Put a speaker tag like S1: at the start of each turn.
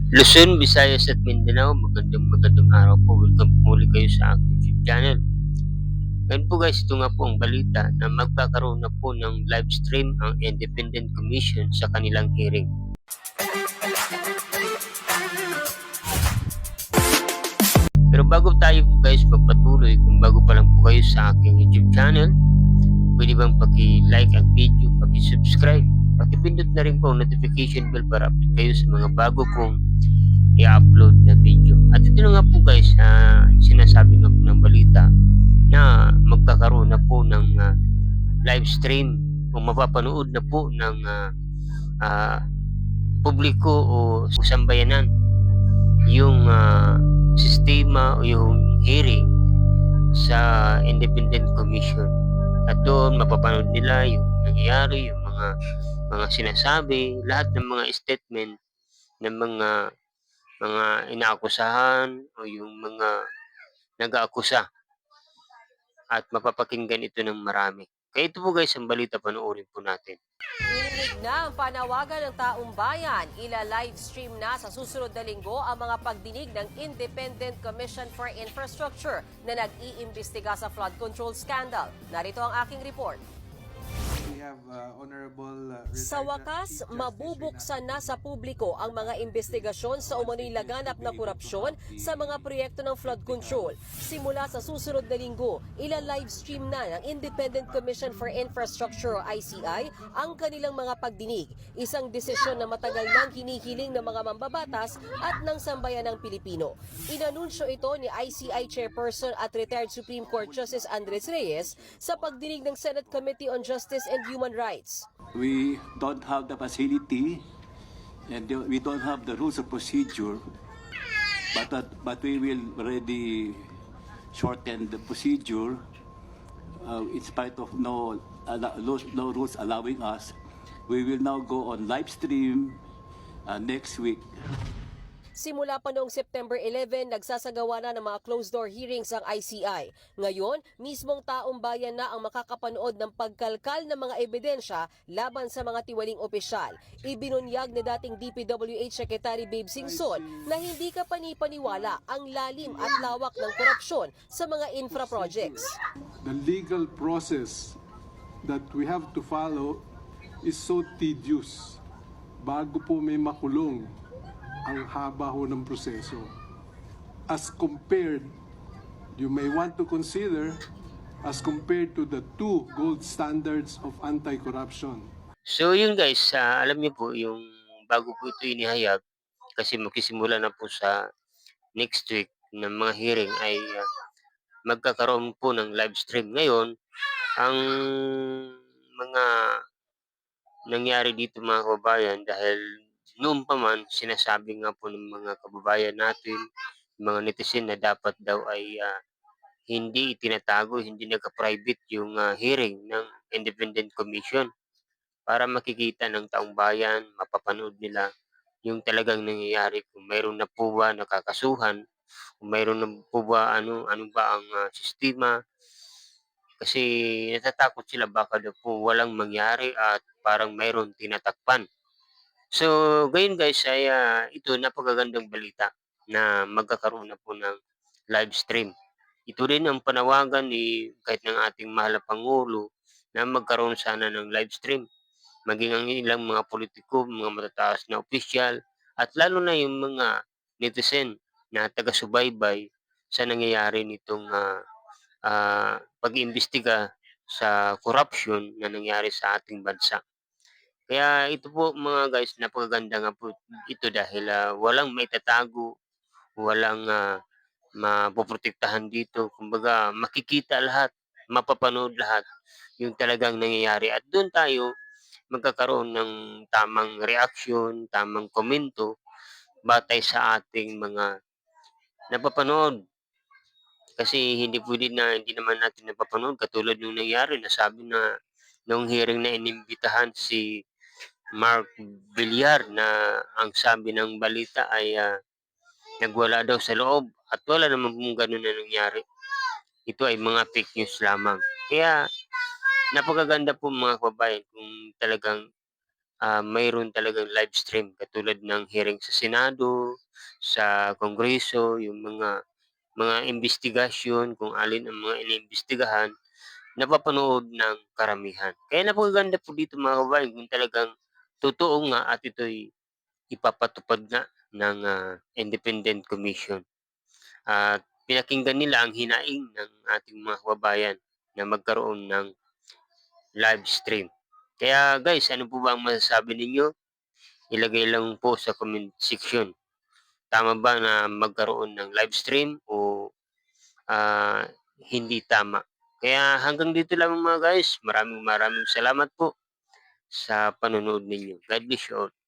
S1: Luzon, Visayas at Mindanao, magandang araw po. Welcome po muli kayo sa aking YouTube channel. Ngayon po guys, ito nga po ang balita na magkakaroon na po ng live stream ang Independent Commission sa kanilang hearing. Pero bago tayo po guys magpatuloy, kung bago pa lang po kayo sa aking YouTube channel, pwede bang paki-like ang video, paki-subscribe, paki-pindot na rin po ang notification bell para update kayo sa mga bago kong i-upload na video. At ito na nga po guys, sinasabi nga po ng balita na magkakaroon na po ng live stream o mapapanood na po ng publiko o sambayanan yung sistema o yung hearing sa Independent Commission. At doon mapapanood nila yung nangyayari, yung mga sinasabi, lahat ng mga statement ng mga inaakusahan o yung mga nag-aakusa at mapapakinggan ito ng marami. Kaya ito po guys ang balita, panoorin po natin.
S2: Inilig na ang panawagan ng taong bayan. Ila-live stream na sa susunod na linggo ang mga pagdinig ng Independent Commission for Infrastructure na nag-iimbestiga sa flood control scandal. Narito ang aking report.
S3: We have
S2: Sa wakas, mabubuksan na sa publiko ang mga investigasyon sa umano'y laganap na korupsyon sa mga proyekto ng flood control. Simula sa susunod na linggo, ila-live stream na ng Independent Commission for Infrastructure o ICI ang kanilang mga pagdinig. Isang desisyon na matagal nang hinihiling ng mga mambabatas at ng sambayan ng Pilipino. Inanunsyo ito ni ICI Chairperson at retired Supreme Court Justice Andres Reyes sa pagdinig ng Senate Committee on Justice and Human Rights.
S4: We don't have the facility and we don't have the rules of procedure, but we will already shorten the procedure in spite of no rules allowing us. We will now go on live stream next week.
S2: Simula pa noong September 11, nagsasagawa na ng mga closed-door hearings ang ICI. Ngayon, mismong taong bayan na ang makakapanood ng pagkalkal ng mga ebidensya laban sa mga tiwaling opisyal. Ibinunyag ni dating DPWH Secretary Babe Singson na hindi ka panipaniwala ang lalim at lawak ng korupsyon sa mga infra projects.
S3: the legal process that we have to follow is so tedious. Bago po may makulong, ang haba ho ng proseso. As compared, you may want to consider, as compared to the two gold standards of anti-corruption.
S1: So yun guys, alam niyo po yung bago po ito inihayag kasi magsisimula na po sa next week ng mga hearing ay magkakaroon po ng live stream. Ngayon, ang mga nangyari dito mga kababayan dahil noon pa man sinasabi nga po ng mga kababayan natin, mga netizen na dapat daw ay hindi itinatago, hindi nagka-private yung hearing ng Independent Commission para makikita ng taong bayan, mapapanood nila yung talagang nangyayari kung mayroon na po ba nakakasuhan, kung mayroon na po ba ano ba ang sistema. Kasi natatakot sila baka daw po walang mangyari at parang mayroong tinatakpan. So, gayon guys ay ito napakagandang balita na magkakaroon na po ng live stream. Ito rin ang panawagan ni kahit ng ating mahal na Pangulo na magkaroon sana ng live stream. Maging ang ilang mga politiko, mga matataas na opisyal, at lalo na yung mga netizen na taga-subaybay sa nangyayari nitong pag-iimbestiga sa corruption na nangyari sa ating bansa. Kaya ito po mga guys, napakaganda nga po ito dahil walang maitatago, walang mapoprotektahan dito. Kumbaga makikita lahat, mapapanood lahat yung talagang nangyayari. At doon tayo magkakaroon ng tamang reaksyon, tamang komento batay sa ating mga napapanood. Kasi hindi naman natin napapanood katulad nung nangyari na sabi na nung hearing na inimbitahan si Mark Villar na ang sabi ng balita ay nagwala daw sa loob at wala naman pong gano'n na nangyari. Ito ay mga fake news lamang. Kaya napakaganda po mga kababayan kung talagang mayroon talagang live stream katulad ng hearing sa Senado, sa Kongreso, yung mga investigasyon kung alin ang mga iniimbestigahan, napapanood ng karamihan. Kaya napakaganda po dito mga kababayan kung talagang totoo nga at ito'y ipapatupad nga ng, independent commission. At pinakinggan nila ang hinaing ng ating mga kababayan na magkaroon ng live stream. Kaya guys, ano po ba ang masasabi ninyo? Ilagay lang po sa comment section. Tama ba na magkaroon ng live stream o ah, hindi tama? Kaya hanggang dito lang mga guys. Maraming maraming salamat po sa panonood ninyo. God bless you all.